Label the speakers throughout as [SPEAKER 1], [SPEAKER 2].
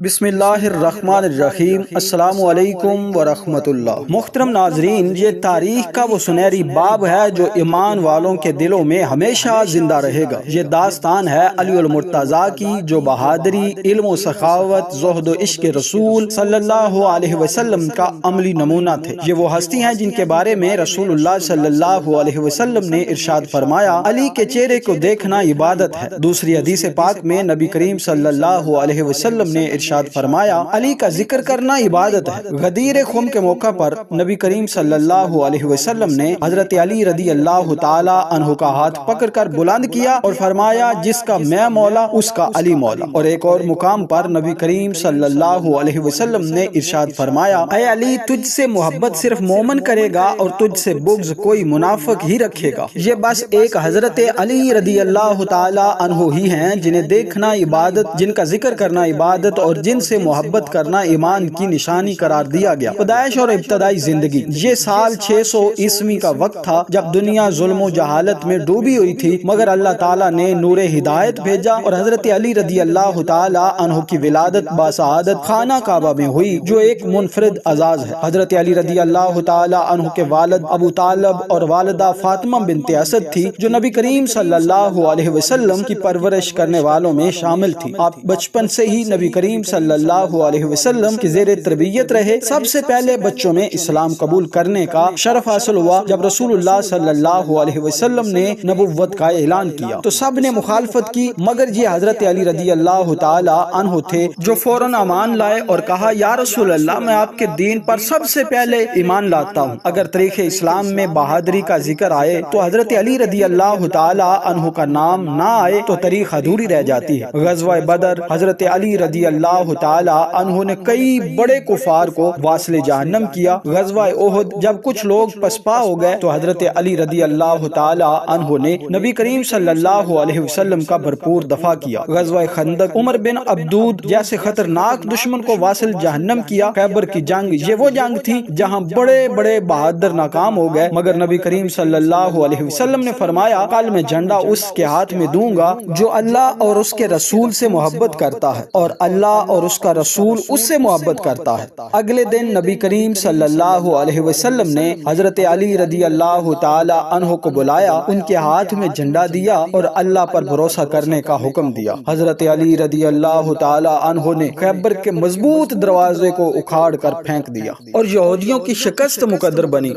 [SPEAKER 1] بسم اللہ الرحمن الرحیم۔ السلام علیکم ورحمۃ اللہ۔ محترم ناظرین، یہ تاریخ کا وہ سنہری باب ہے جو ایمان والوں کے دلوں میں ہمیشہ زندہ رہے گا۔ یہ داستان ہے علی المرتضیٰ کی، جو بہادری، علم و سخاوت، زہد و عشق رسول صلی اللہ علیہ وسلم کا عملی نمونہ تھے۔ یہ وہ ہستی ہیں جن کے بارے میں رسول اللہ صلی اللہ علیہ وسلم نے ارشاد فرمایا، علی کے چہرے کو دیکھنا عبادت ہے۔ دوسری حدیث پاک میں نبی کریم صلی اللہ علیہ وسلم نے ارشاد فرمایا، علی کا ذکر کرنا عبادت ہے۔ غدیر خم کے موقع پر نبی کریم صلی اللہ علیہ وسلم نے حضرت علی رضی اللہ تعالی عنہ کا ہاتھ پکڑ کر بلند کیا اور فرمایا، جس کا میں مولا اس کا علی مولا۔ اور ایک اور مقام پر نبی کریم صلی اللہ علیہ وسلم نے ارشاد فرمایا، اے علی، تجھ سے محبت صرف مومن کرے گا اور تجھ سے بغض کوئی منافق ہی رکھے گا۔ یہ بس ایک حضرت علی رضی اللہ تعالی عنہ ہی ہیں جنہیں دیکھنا عبادت، جن کا ذکر کرنا عبادت اور جن سے محبت کرنا ایمان کی نشانی قرار دیا گیا۔ پیدائش اور ابتدائی زندگی۔ یہ سال 600 عیسوی کا وقت تھا جب دنیا ظلم و جہالت میں ڈوبی ہوئی تھی، مگر اللہ تعالیٰ نے نور ہدایت بھیجا اور حضرت علی رضی اللہ تعالی عنہ کی ولادت باسعادت خانہ کعبہ میں ہوئی، جو ایک منفرد اعزاز ہے۔ حضرت علی رضی اللہ تعالی عنہ کے والد ابو طالب اور والدہ فاطمہ بنت اسد تھی، جو نبی کریم صلی اللہ علیہ وسلم کی پرورش کرنے والوں میں شامل تھی۔ آپ بچپن سے ہی نبی کریم صلی اللہ علیہ وسلم کی زیر تربیت رہے۔ سب سے پہلے بچوں میں اسلام قبول کرنے کا شرف حاصل ہوا جب رسول اللہ صلی اللہ علیہ وسلم نے نبوت کا اعلان کیا تو سب نے مخالفت کی، مگر یہ حضرت علی رضی اللہ تعالی عنہ تھے جو فوراً ایمان لائے اور کہا، یا رسول اللہ، میں آپ کے دین پر سب سے پہلے ایمان لاتا ہوں۔ اگر تاریخ اسلام میں بہادری کا ذکر آئے تو حضرت علی رضی اللہ تعالی عنہ کا نام نہ آئے تو تاریخ ادھوری رہ جاتی ہے۔ غزوہ بدر، حضرت علی رضی اللہ تعالی عنہ نے کئی بڑے کفار کو واصل جہنم کیا۔ غزوہ احد، جب کچھ لوگ پسپا ہو گئے تو حضرت علی رضی اللہ تعالی عنہ نے نبی کریم صلی اللہ علیہ وسلم کا بھرپور دفاع کیا۔ غزوہ خندق، عمر بن عبدود جیسے خطرناک دشمن کو واصل جہنم کیا۔ خیبر کی جنگ، یہ وہ جنگ تھی جہاں بڑے بڑے بہادر ناکام ہو گئے، مگر نبی کریم صلی اللہ علیہ وسلم نے فرمایا، کل میں جھنڈا اس کے ہاتھ میں دوں گا جو اللہ اور اس کے رسول سے محبت کرتا ہے، اور اللہ اور اس کا رسول اس سے محبت کرتا ہے۔ اگلے دن نبی کریم صلی اللہ علیہ وسلم نے حضرت علی رضی اللہ تعالی عنہ کو بلایا، ان کے ہاتھ میں جھنڈا دیا اور اللہ پر بھروسہ کرنے کا حکم دیا۔ حضرت علی رضی اللہ تعالی عنہ نے خیبر کے مضبوط دروازے کو اکھاڑ کر پھینک دیا اور یہودیوں کی شکست مقدر بنی۔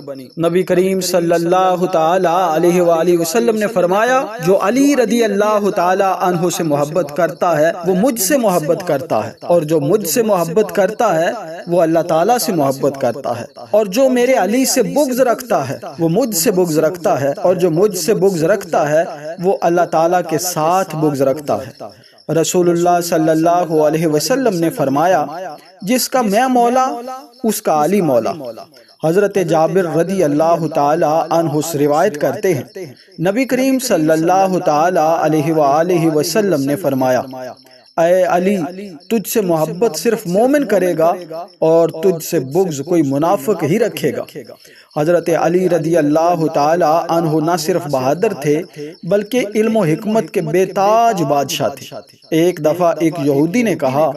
[SPEAKER 1] نبی کریم صلی اللہ تعالی علیہ وآلہ وسلم نے فرمایا، جو علی رضی اللہ تعالی عنہ سے محبت کرتا ہے وہ مجھ سے محبت کرتا ہے، اور جو مجھ سے محبت کرتا ہے وہ اللہ تعالیٰ سے محبت کرتا ہے، اور جو میرے علی سے بغض رکھتا ہے وہ مجھ سے بغض رکھتا ہے، اور جو مجھ سے بغض رکھتا ہے وہ اللہ تعالیٰ کے ساتھ بغض رکھتا ہے۔ رسول اللہ صلی اللہ علیہ وسلم نے فرمایا، جس کا میں مولا اس کا علی مولا۔ حضرت جابر رضی اللہ تعالی عنہ سے روایت کرتے ہیں، نبی کریم صلی اللہ تعالی علیہ وآلہ وسلم نے فرمایا، اے علی، تجھ سے محبت صرف مومن کرے گا اور تجھ سے بغض کوئی منافق ہی رکھے گا۔ حضرت علی رضی اللہ تعالی عنہ نہ صرف بہادر تھے بلکہ علم و حکمت کے بے تاج بادشاہ تھے۔ ایک دفعہ ایک یہودی نے کہا،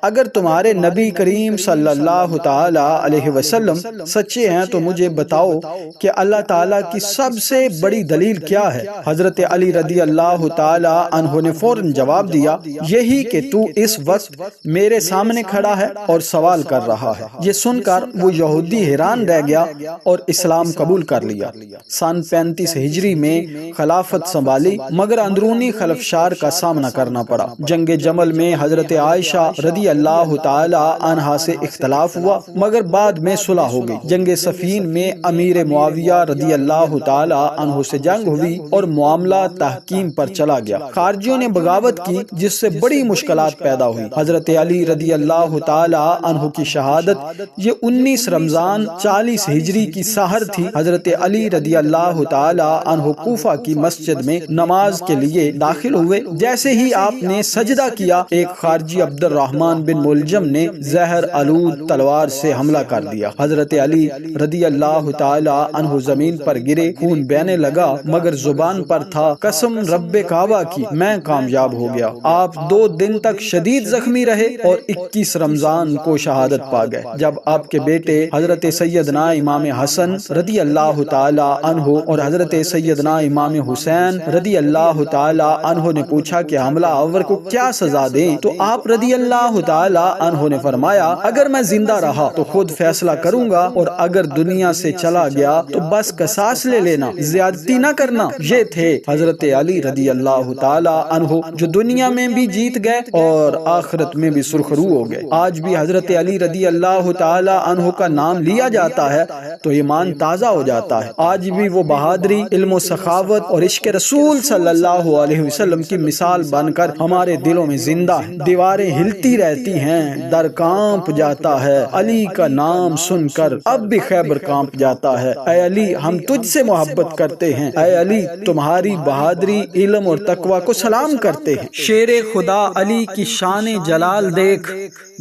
[SPEAKER 1] اگر تمہارے نبی کریم صلی اللہ تعالی علیہ وسلم سچے ہیں تو مجھے بتاؤ کہ اللہ تعالیٰ کی سب سے بڑی دلیل کیا ہے؟ حضرت علی رضی اللہ تعالی عنہ نے فوراً جواب دیا، یہی کہ تو اس وقت میرے سامنے کھڑا ہے اور سوال کر رہا ہے۔ یہ سن کر وہ یہودی حیران رہ گیا اور اسلام قبول کر لیا۔ سن 35 ہجری میں خلافت سنبھالی، مگر اندرونی خلفشار کا سامنا کرنا پڑا۔ جنگ جمل میں حضرت عائشہ رضی اللہ تعالی عنہا سے اختلاف ہوا، مگر بعد میں صلح ہو گئی۔ جنگ صفین میں امیر معاویہ رضی اللہ تعالی عنہ سے جنگ ہوئی اور معاملہ تحکیم پر چلا گیا۔ خارجیوں نے بغاوت کی جس سے بڑی مشکلات پیدا ہوئی۔ حضرت علی رضی اللہ تعالی عنہ کی شہادت یہ 19 رمضان 40 ہجری کی سحر تھی۔ حضرت علی رضی اللہ تعالی عنہ کوفہ کی مسجد میں نماز کے لیے داخل ہوئے۔ جیسے ہی آپ نے سجدہ کیا، ایک خارجی عبد الرحمن صفوان بن ملجم نے زہر آلود تلوار سے حملہ کر دیا۔ حضرت علی رضی اللہ تعالی عنہ زمین پر گرے، خون بہنے لگا، مگر زبان پر تھا قسم رب کعبہ کی میں کامیاب ہو گیا۔ آپ 2 دن تک شدید زخمی رہے اور 21 رمضان کو شہادت پا گئے۔ جب آپ کے بیٹے حضرت سیدنا امام حسن رضی اللہ تعالی عنہ اور حضرت سیدنا امام حسین رضی اللہ تعالی عنہ نے پوچھا کہ حملہ آور کو کیا سزا دیں، تو آپ رضی اللہ تعالی عنہ نے فرمایا اگر میں زندہ رہا تو خود فیصلہ کروں گا، اور اگر دنیا سے چلا گیا تو بس قصاص لے لینا، زیادتی نہ کرنا۔ یہ تھے حضرت علی رضی اللہ تعالی عنہ جو دنیا میں بھی جیت گئے اور آخرت میں بھی سرخرو ہو گئے۔ آج بھی حضرت علی رضی اللہ تعالی عنہ کا نام لیا جاتا ہے تو ایمان تازہ ہو جاتا ہے۔ آج بھی وہ بہادری، علم و سخاوت اور عشق رسول صلی اللہ علیہ وسلم کی مثال بن کر ہمارے دلوں میں زندہ ہے۔ دیواریں ہلتی رہتی ہیں، در کانپ جاتا ہے، علی کا نام سن کر اب بھی خیبر کانپ جاتا ہے۔ اے علی ہم تجھ سے محبت کرتے ہیں، اے علی تمہاری بہادری، علم اور تقوی کو سلام کرتے ہیں۔ شیر خدا علی کی شان جلال دیکھ،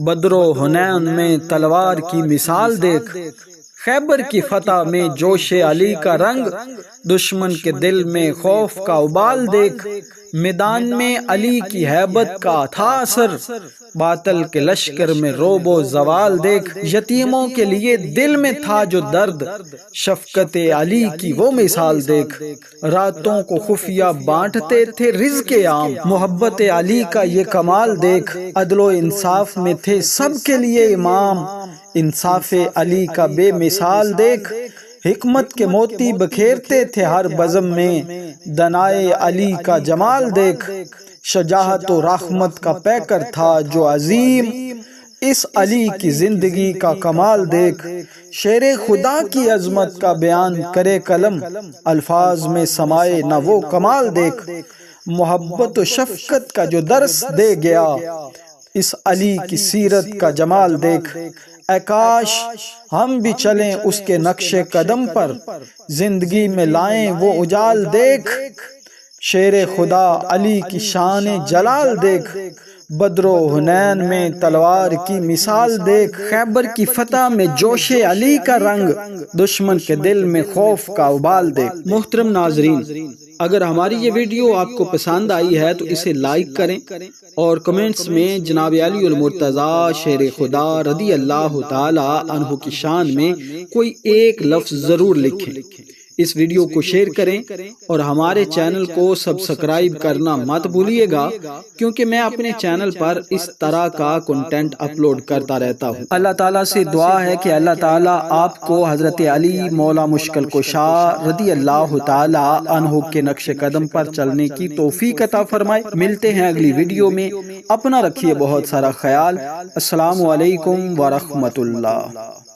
[SPEAKER 1] بدر و حنین میں تلوار کی مثال دیکھ، خیبر کی فتح میں جوش علی کا رنگ، دشمن کے دل میں خوف کا ابال دیکھ، میدان میں علی کی ہیبت کا تھا اثر، باطل کے لشکر میں روب و زوال دیکھ، یتیموں کے لیے دل میں تھا جو درد، شفقت علی کی وہ مثال دیکھ، راتوں کو خفیہ بانٹتے تھے رزق عام، محبت علی کا یہ کمال دیکھ، عدل و انصاف میں تھے سب کے لیے امام، انصاف علی کا بے مثال دیکھ، حکمت کے موتی بکھیرتے تھے ہر بزم میں، دنائے علی کا جمال دیکھ، شجاعت و رحمت کا پیکر تھا جو عظیم، اس علی کی زندگی کا کمال دیکھ، شیر خدا کی عظمت کا بیان کرے قلم، الفاظ میں سمائے نہ وہ کمال دیکھ، محبت و شفقت کا جو درس دے گیا، اس علی کی سیرت کا جمال دیکھ، اے کاش ہم بھی چلیں اس کے نقش قدم پر، زندگی میں لائیں وہ اجال دیکھ، شیر خدا علی کی شان جلال دیکھ، بدر و حنین میں تلوار کی مثال دیکھ، خیبر کی فتح میں جوش علی کا رنگ، دشمن کے دل میں خوف کا ابال دیکھ۔ محترم ناظرین، اگر ہماری یہ ویڈیو آپ کو پسند آئی ہے تو اسے لائک کریں اور کمنٹس میں جناب علی المرتضیٰ شیر خدا رضی اللہ تعالی عنہ کی شان میں کوئی ایک لفظ ضرور لکھیں۔ اس ویڈیو کو شیئر کریں اور ہمارے چینل کو سبسکرائب کرنا مت بھولیے گا، کیونکہ میں اپنے چینل پر اس طرح کا کنٹینٹ اپلوڈ کرتا رہتا ہوں۔ اللہ تعالیٰ سے دعا ہے کہ اللہ تعالیٰ آپ کو حضرت علی مولا مشکل کشا رضی اللہ تعالی عنہ کے نقش قدم پر چلنے کی توفیق عطا فرمائے۔ ملتے ہیں اگلی ویڈیو میں، اپنا رکھیے بہت سارا خیال۔ السلام علیکم ورحمۃ اللہ۔